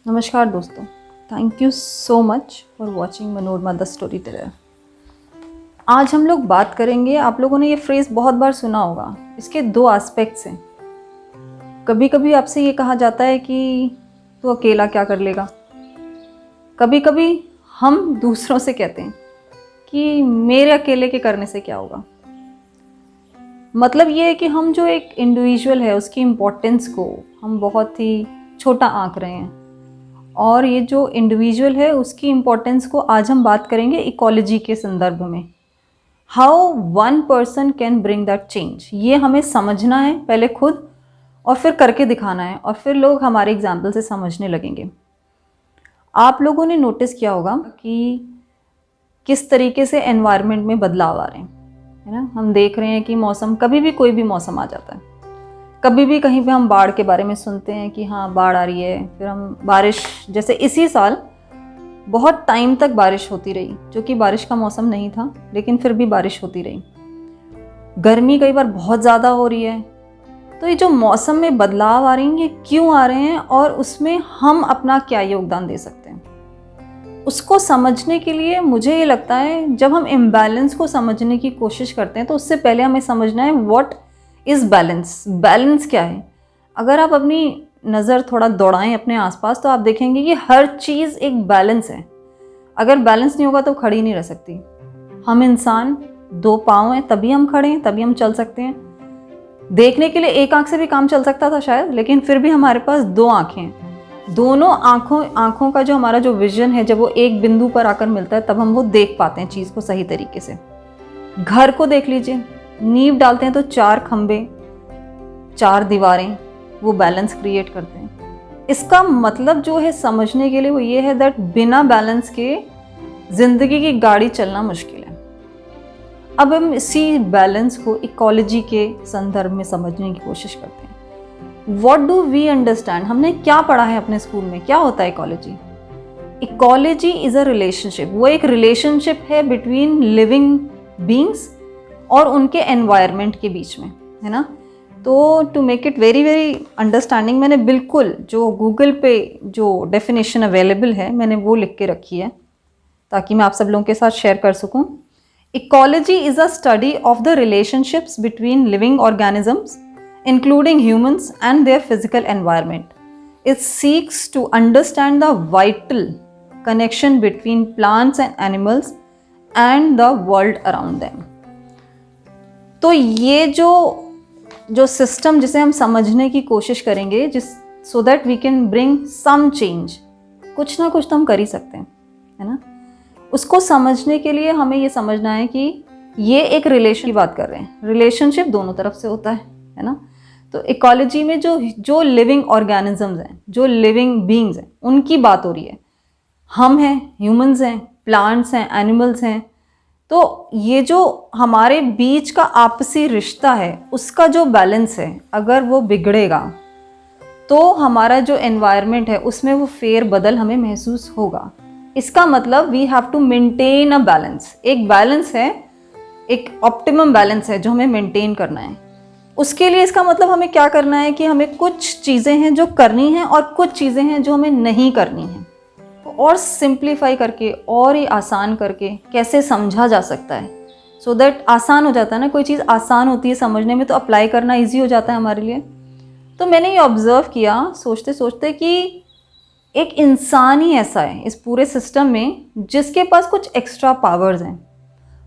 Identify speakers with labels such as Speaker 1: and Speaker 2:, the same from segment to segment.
Speaker 1: नमस्कार दोस्तों, thank you so much for watching Manorama the story teller. आज हम लोग बात करेंगे, आप लोगों ने ये फ्रेज़ बहुत बार सुना होगा। इसके दो एस्पेक्ट्स हैं। कभी कभी आपसे ये कहा जाता है कि तू अकेला क्या कर लेगा। कभी कभी हम दूसरों से कहते हैं कि मेरे अकेले के करने से क्या होगा। मतलब ये है कि हम जो एक इंडिविजुअल है उसकी इम्पोर्टेंस को हम बहुत ही छोटा आंक रहे हैं, और ये जो इंडिविजुअल है उसकी इम्पोर्टेंस को आज हम बात करेंगे इकोलॉजी के संदर्भ में। How one person can bring that change, ये हमें समझना है पहले खुद, और फिर करके दिखाना है, और फिर लोग हमारे एग्जाम्पल से समझने लगेंगे। आप लोगों ने नोटिस किया होगा कि किस तरीके से एनवायरनमेंट में बदलाव आ रहे हैं, है ना। हम देख रहे हैं कि मौसम, कभी भी कोई भी मौसम आ जाता है। कभी भी कहीं पे हम बाढ़ के बारे में सुनते हैं कि हाँ बाढ़ आ रही है, फिर हम बारिश, जैसे इसी साल बहुत टाइम तक बारिश होती रही, जो कि बारिश का मौसम नहीं था, लेकिन फिर भी बारिश होती रही। गर्मी कई बार बहुत ज़्यादा हो रही है। तो ये जो मौसम में बदलाव आ रही हैं, ये क्यों आ रहे हैं और उसमें हम अपना क्या योगदान दे सकते हैं, उसको समझने के लिए मुझे ये लगता है जब हम इम्बैलेंस को समझने की कोशिश करते हैं तो उससे पहले हमें समझना है व्हाट इज़ बैलेंस। बैलेंस क्या है। अगर आप अपनी नज़र थोड़ा दौड़ाएं अपने आसपास तो आप देखेंगे कि हर चीज़ एक बैलेंस है। अगर बैलेंस नहीं होगा तो खड़ी नहीं रह सकती। हम इंसान, दो पाँव हैं तभी हम खड़े हैं, तभी हम चल सकते हैं। देखने के लिए एक आंख से भी काम चल सकता था शायद, लेकिन फिर भी हमारे पास दो आंखें हैं। दोनों आंखों का जो हमारा जो विजन है, जब वो एक बिंदु पर आकर मिलता है तब हम वो देख पाते हैं चीज़ को सही तरीके से। घर को देख लीजिए, नींव डालते हैं तो चार खंबे, चार दीवारें, वो बैलेंस क्रिएट करते हैं। इसका मतलब जो है समझने के लिए वो ये है दैट बिना बैलेंस के जिंदगी की गाड़ी चलना मुश्किल है। अब हम इसी बैलेंस को इकोलॉजी के संदर्भ में समझने की कोशिश करते हैं। व्हाट डू वी अंडरस्टैंड, हमने क्या पढ़ा है अपने स्कूल में, क्या होता है ecology. Ecology is a relationship, वो एक रिलेशनशिप है बिटवीन लिविंग बींग्स और उनके एनवायरनमेंट के बीच में, है ना। तो to make it very very understanding, मैंने बिल्कुल जो गूगल पे जो डेफिनेशन अवेलेबल है मैंने वो लिख के रखी है ताकि मैं आप सब लोगों के साथ शेयर कर सकूं। Ecology is a study of the relationships between living organisms including humans and their physical environment. It seeks to understand the vital connection between plants and animals and the world around them. तो ये जो system जिसे हम समझने की कोशिश करेंगे, जिस so that we can bring some change, कुछ ना कुछ तो हम कर ही सकते हैं, है ना। उसको समझने के लिए हमें ये समझना है कि ये एक रिलेशन की बात कर रहे हैं। रिलेशनशिप दोनों तरफ से होता है ना। तो इकोलॉजी में जो लिविंग ऑर्गेनिजम्स हैं, जो लिविंग बींग्स हैं, उनकी बात हो रही है। हम हैं, ह्यूमंस हैं, प्लांट्स हैं, एनिमल्स हैं। तो ये जो हमारे बीच का आपसी रिश्ता है उसका जो बैलेंस है, अगर वो बिगड़ेगा तो हमारा जो एनवायरनमेंट है उसमें वो फेर बदल हमें महसूस होगा। इसका मतलब we have to maintain a balance. एक बैलेंस है, एक ऑप्टिमम बैलेंस है जो हमें मेंटेन करना है। उसके लिए इसका मतलब हमें क्या करना है कि हमें कुछ चीज़ें हैं जो करनी हैं और कुछ चीज़ें हैं जो हमें नहीं करनी हैं। और सिंप्लीफाई करके और ही आसान करके कैसे समझा जा सकता है, सो दैट आसान हो जाता है ना। कोई चीज़ आसान होती है समझने में तो अप्लाई करना ईजी हो जाता है हमारे लिए। तो मैंने ये ऑब्ज़र्व किया सोचते सोचते कि एक इंसान ही ऐसा है इस पूरे सिस्टम में जिसके पास कुछ एक्स्ट्रा पावर्स हैं।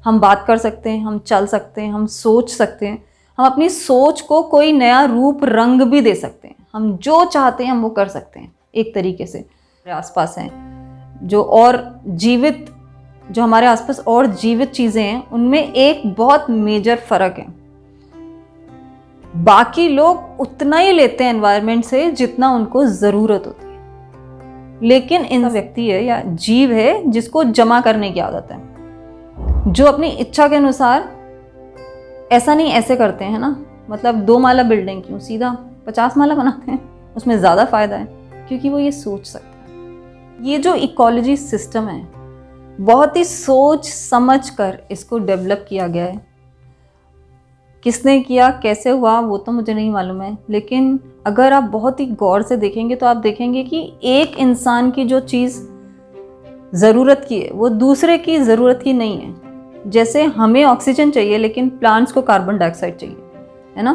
Speaker 1: हम बात कर सकते हैं, हम चल सकते हैं, हम सोच सकते हैं, हम अपनी सोच को कोई नया रूप रंग भी दे सकते हैं। हम जो चाहते हैं हम वो कर सकते हैं। एक तरीके से हमारे आसपास हैं जो और जीवित, जो हमारे आसपास और जीवित चीज़ें हैं, उनमें एक बहुत मेजर फ़र्क है। बाकी लोग उतना ही लेते हैं एनवायरनमेंट से जितना उनको ज़रूरत होती है, लेकिन इन व्यक्ति है या जीव है जिसको जमा करने की आदत है, जो अपनी इच्छा के अनुसार ऐसा नहीं ऐसे करते हैं ना। मतलब 2 माला बिल्डिंग क्यों, सीधा 50 माला बनाते हैं, उसमें ज़्यादा फ़ायदा है क्योंकि वो ये सोच सकते हैं। ये जो इकोलॉजी सिस्टम है बहुत ही सोच समझ कर इसको डेवलप किया गया है किसने किया, कैसे हुआ, वो तो मुझे नहीं मालूम है, लेकिन अगर आप बहुत ही गौर से देखेंगे तो आप देखेंगे कि एक इंसान की जो चीज़ ज़रूरत की है वो दूसरे की ज़रूरत की नहीं है। जैसे हमें ऑक्सीजन चाहिए लेकिन प्लांट्स को कार्बन डाइऑक्साइड चाहिए, है ना।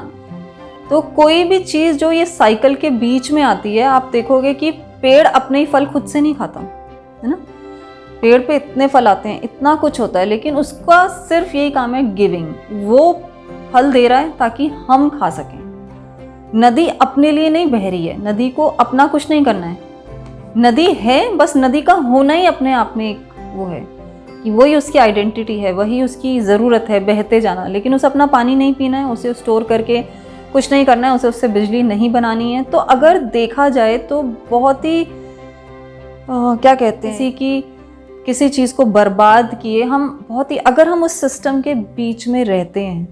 Speaker 1: तो कोई भी चीज़ जो ये साइकिल के बीच में आती है, आप देखोगे कि पेड़ अपने ही फल खुद से नहीं खाता, है ना। पेड़ पे इतने फल आते हैं, इतना कुछ होता है, लेकिन उसका सिर्फ यही काम है गिविंग। वो फल दे रहा है ताकि हम खा सकें। नदी अपने लिए नहीं बह रही है, नदी को अपना कुछ नहीं करना है। नदी है, बस नदी का होना ही अपने आप में एक वो है कि वही उसकी आइडेंटिटी है, वही उसकी ज़रूरत है, बहते जाना। लेकिन उसे अपना पानी नहीं पीना है, उसे स्टोर करके कुछ नहीं करना है, उसे उससे बिजली नहीं बनानी है। तो अगर देखा जाए तो बहुत ही क्या कहते हैं, किसी चीज़ को बर्बाद किए हम बहुत ही, अगर हम उस सिस्टम के बीच में रहते हैं,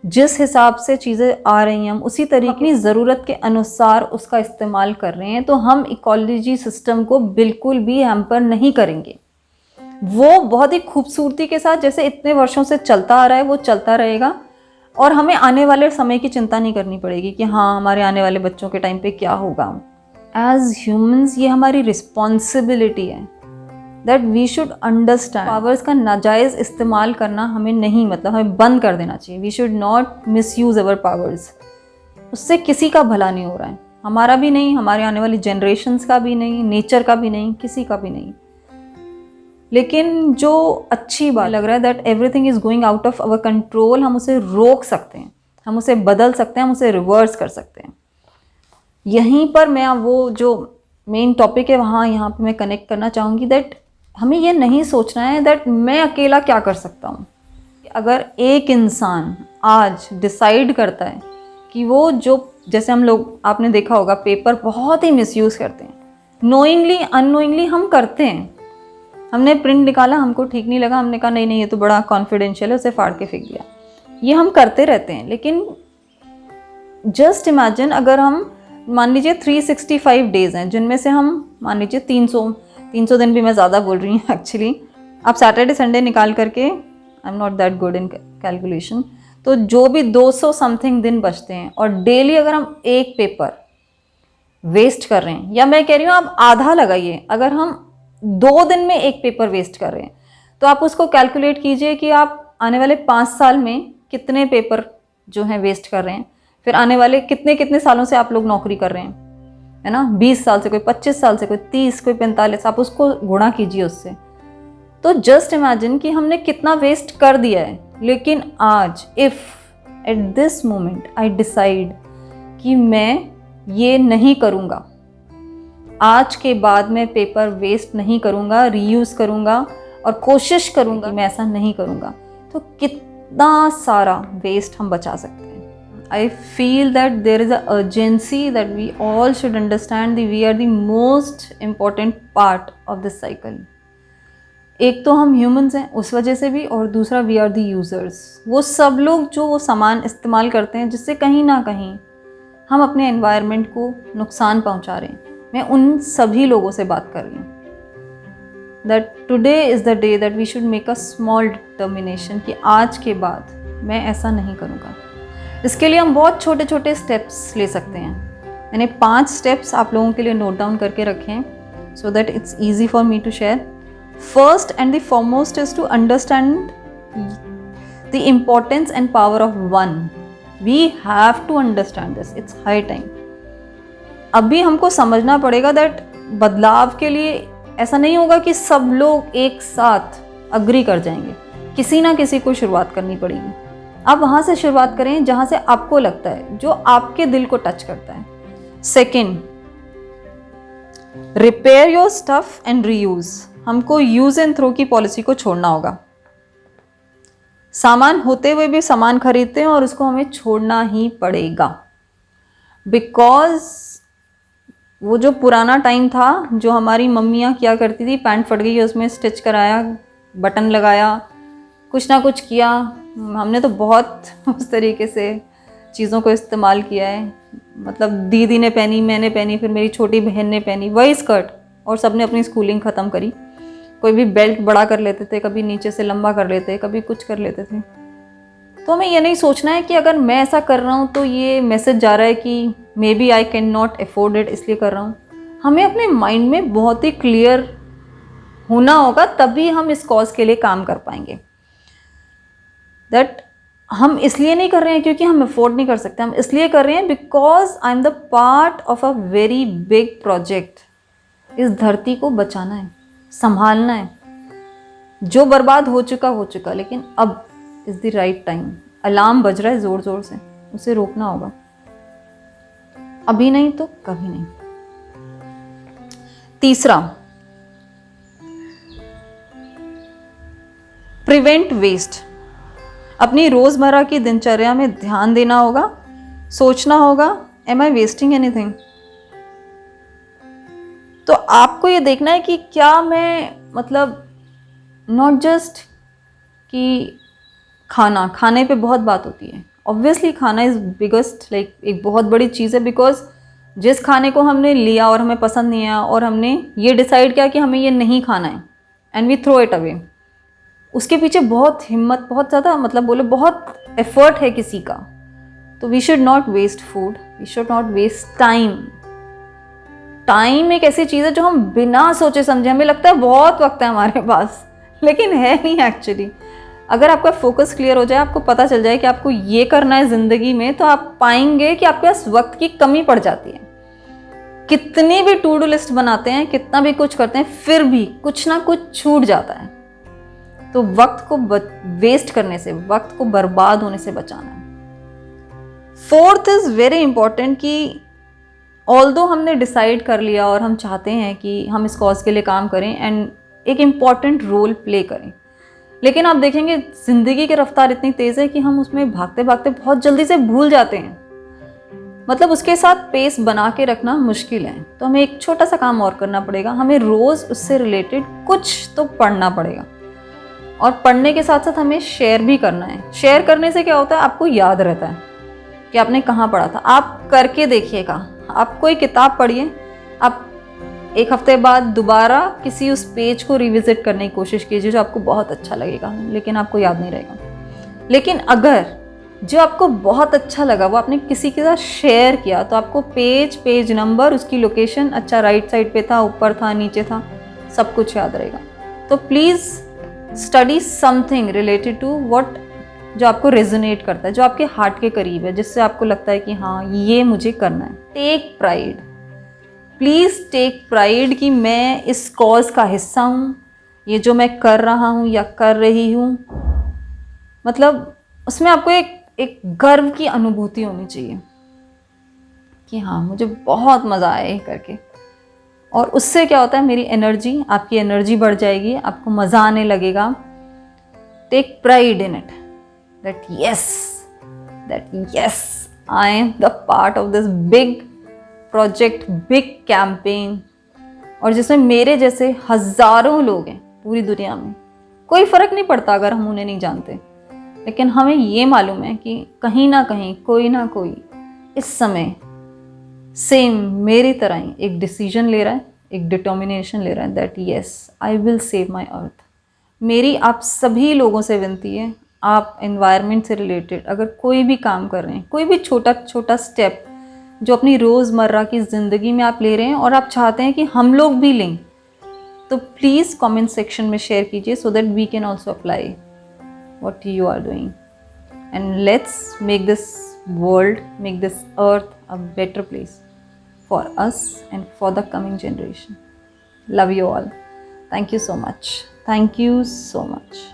Speaker 1: जिस हिसाब से चीज़ें आ रही हैं हम उसी तरीके अपनी ज़रूरत के अनुसार उसका इस्तेमाल कर रहे हैं, तो हम इकोलॉजी सिस्टम को बिल्कुल भी हैम्पर नहीं करेंगे। वो बहुत ही खूबसूरती के साथ जैसे इतने वर्षों से चलता आ रहा है वो चलता रहेगा, और हमें आने वाले समय की चिंता नहीं करनी पड़ेगी कि हाँ हमारे आने वाले बच्चों के टाइम पे क्या होगा। एज ह्यूमंस ये हमारी रिस्पॉन्सिबिलिटी है that we should understand powers का नाजायज़ इस्तेमाल करना हमें नहीं, मतलब हमें बंद कर देना चाहिए। We should not misuse our powers. उससे किसी का भला नहीं हो रहा है, हमारा भी नहीं, हमारे आने वाली जनरेशन्स का भी नहीं, नेचर का भी नहीं, किसी का भी नहीं। लेकिन जो अच्छी बात लग रहा है that everything is going out of our control, हम उसे रोक सकते हैं, हम उसे बदल सकते हैं, हम उसे रिवर्स कर सकते हैं। यहीं पर मैं वो जो मेन टॉपिक है वहाँ यहाँ पे मैं कनेक्ट करना चाहूँगी दैट हमें ये नहीं सोचना है दैट मैं अकेला क्या कर सकता हूँ। अगर एक इंसान आज डिसाइड करता है कि वो जो, जैसे हम लोग, आपने देखा होगा पेपर बहुत ही मिसयूज़ करते हैं, नोइंगली अननोइंगली हम करते हैं। हमने प्रिंट निकाला, हमको ठीक नहीं लगा, हमने कहा नहीं नहीं ये तो बड़ा कॉन्फिडेंशियल है, उसे फाड़ के फेंक दिया। ये हम करते रहते हैं। लेकिन जस्ट इमेजिन अगर हम मान लीजिए 365 डेज़ हैं, जिनमें से हम मान लीजिए 300 दिन भी मैं ज़्यादा बोल रही हूँ एक्चुअली, आप सैटरडे संडे निकाल करके, I am not that good in calculation, तो जो भी 200 समथिंग दिन बचते हैं, और डेली अगर हम एक पेपर वेस्ट कर रहे हैं, या मैं कह रही हूँ आप आधा लगाइए, अगर हम 2 दिन में एक पेपर वेस्ट कर रहे हैं, तो आप उसको कैलकुलेट कीजिए कि आप आने वाले 5 साल में कितने पेपर जो हैं वेस्ट कर रहे हैं। फिर आने वाले कितने सालों से आप लोग नौकरी कर रहे हैं, है ना, 20 साल से, कोई 25 साल से, कोई 30, कोई 45, आप उसको गुणा कीजिए उससे। तो जस्ट इमेजिन कि हमने कितना वेस्ट कर दिया है। लेकिन आज if at this moment I decide कि मैं ये नहीं करूँगा, आज के बाद मैं पेपर वेस्ट नहीं करूँगा, रीयूज़ करूँगा और कोशिश करूँगा मैं ऐसा नहीं करूँगा, तो कितना सारा वेस्ट हम बचा सकते हैं। I feel that there is a urgency that we all should understand that we are the most important part of this cycle. एक तो हम ह्यूमंस हैं उस वजह से भी, और दूसरा वी आर दी यूज़र्स, वो सब लोग जो वो सामान इस्तेमाल करते हैं जिससे कहीं ना कहीं हम अपने एनवायरनमेंट को नुकसान पहुंचा रहे हैं। मैं उन सभी लोगों से बात कर रही हूँ। That today is the day that we should make a small determination कि आज के बाद मैं ऐसा नहीं करूँगा। इसके लिए हम बहुत छोटे छोटे स्टेप्स ले सकते हैं। मैंने 5 स्टेप्स आप लोगों के लिए नोट डाउन करके रखे हैं so that it's easy for me to share. First and the foremost is to understand the importance and power of one. We have to understand this, it's high time. अभी हमको समझना पड़ेगा that बदलाव के लिए ऐसा नहीं होगा कि सब लोग एक साथ अग्री कर जाएंगे, किसी ना किसी को शुरुआत करनी पड़ेगी। आप वहाँ से शुरुआत करें जहाँ से आपको लगता है, जो आपके दिल को टच करता है। Second, repair your stuff and reuse. हमको यूज एंड थ्रो की पॉलिसी को छोड़ना होगा। सामान होते हुए भी सामान खरीदते हैं और उसको हमें छोड़ना ही पड़ेगा, बिकॉज वो जो पुराना टाइम था जो हमारी मम्मियाँ किया करती थी, पैंट फट गई उसमें स्टिच कराया, बटन लगाया, कुछ ना कुछ किया। हमने तो बहुत उस तरीके से चीज़ों को इस्तेमाल किया है। मतलब दीदी ने पहनी, मैंने पहनी, फिर मेरी छोटी बहन ने पहनी वही स्कर्ट, और सबने अपनी स्कूलिंग ख़त्म करी। कोई भी बेल्ट बड़ा कर लेते थे, कभी नीचे से लंबा कर लेते, कभी कुछ कर लेते थे। तो हमें ये नहीं सोचना है कि अगर मैं ऐसा कर रहा हूँ तो ये मैसेज जा रहा है कि maybe I can not afford it, इसलिए कर रहा हूँ। हमें अपने माइंड में बहुत ही क्लियर होना होगा, तभी हम इस कॉज के लिए काम कर पाएंगे। दैट हम इसलिए नहीं कर रहे हैं क्योंकि हम अफोर्ड नहीं कर सकते, हम इसलिए कर रहे हैं because I am the part of a very big project. इस धरती को बचाना है, संभालना है। जो बर्बाद हो चुका, लेकिन अब is the right time. Alarm बज रहा है ज़ोर ज़ोर से, उसे रोकना होगा। अभी नहीं तो कभी नहीं। तीसरा, प्रिवेंट वेस्ट। अपनी रोज़मर्रा की दिनचर्या में ध्यान देना होगा, सोचना होगा, एम आई वेस्टिंग एनीथिंग। तो आपको ये देखना है कि क्या मैं, मतलब नॉट जस्ट कि खाने पे बहुत बात होती है। ऑब्वियसली खाना इज़ बिगेस्ट, लाइक एक बहुत बड़ी चीज़ है, बिकॉज जिस खाने को हमने लिया और हमें पसंद नहीं आया और हमने ये डिसाइड किया कि हमें ये नहीं खाना है and we throw it away, उसके पीछे बहुत हिम्मत, बहुत ज़्यादा, मतलब बोलो बहुत एफर्ट है किसी का। तो we should not waste food, we should not waste time. Time एक ऐसी चीज़ है जो हम बिना सोचे समझे, हमें लगता है बहुत वक्त है हमारे पास, लेकिन है नहीं एक्चुअली। अगर आपका फोकस क्लियर हो जाए, आपको पता चल जाए कि आपको ये करना है ज़िंदगी में, तो आप पाएंगे कि आपके पास वक्त की कमी पड़ जाती है। कितनी भी टू डू लिस्ट बनाते हैं, कितना भी कुछ करते हैं, फिर भी कुछ ना कुछ छूट जाता है। तो वक्त को वेस्ट करने से, वक्त को बर्बाद होने से बचाना है। फोर्थ इज़ वेरी इंपॉर्टेंट कि ऑल्दो हमने डिसाइड कर लिया और हम चाहते हैं कि हम इस कॉज के लिए काम करें एंड एक इम्पॉर्टेंट रोल प्ले करें, लेकिन आप देखेंगे ज़िंदगी की रफ्तार इतनी तेज़ है कि हम उसमें भागते भागते बहुत जल्दी से भूल जाते हैं। मतलब उसके साथ पेस बना के रखना मुश्किल है। तो हमें एक छोटा सा काम और करना पड़ेगा, हमें रोज़ उससे रिलेटेड कुछ तो पढ़ना पड़ेगा, और पढ़ने के साथ साथ हमें शेयर भी करना है। शेयर करने से क्या होता है, आपको याद रहता है कि आपने कहाँ पढ़ा था। आप करके देखिएगा, आप कोई किताब पढ़िए, आप एक हफ्ते बाद दोबारा किसी उस पेज को रिविजिट करने की कोशिश कीजिए जो आपको बहुत अच्छा लगेगा, लेकिन आपको याद नहीं रहेगा। लेकिन अगर जो आपको बहुत अच्छा लगा वो आपने किसी के साथ शेयर किया, तो आपको पेज नंबर, उसकी लोकेशन, अच्छा राइट साइड पे था, ऊपर था, नीचे था, सब कुछ याद रहेगा। तो please study something related to what, जो आपको रेजोनेट करता है, जो आपके हार्ट के करीब है, जिससे आपको लगता है कि हाँ ये मुझे करना है। Take pride, please take pride कि मैं इस कॉज का हिस्सा हूँ, ये जो मैं कर रहा हूँ या कर रही हूँ, मतलब उसमें आपको एक गर्व की अनुभूति होनी चाहिए कि हाँ मुझे बहुत मज़ा आया ये करके। और उससे क्या होता है, मेरी एनर्जी, आपकी एनर्जी बढ़ जाएगी, आपको मज़ा आने लगेगा। Take pride in it, that yes I am the part of this big project, big campaign, और जिसमें मेरे जैसे हज़ारों लोग हैं पूरी दुनिया में। कोई फ़र्क नहीं पड़ता अगर हम उन्हें नहीं जानते, लेकिन हमें ये मालूम है कि कहीं ना कहीं कोई ना कोई इस समय सेम मेरी तरह ही एक डिसीजन ले रहा है, एक डिटर्मिनेशन ले रहा है that yes I will save my earth. मेरी आप सभी लोगों से विनती है, आप एनवायरनमेंट से रिलेटेड अगर कोई भी काम कर रहे हैं, कोई भी छोटा छोटा स्टेप जो अपनी रोज़मर्रा की ज़िंदगी में आप ले रहे हैं और आप चाहते हैं कि हम लोग भी लें, तो प्लीज़ कमेंट सेक्शन में शेयर कीजिए so that we can also apply what you are doing, and let's make this world, make this earth a better place for us and for the coming generation. Love you all. Thank you so much. Thank you so much.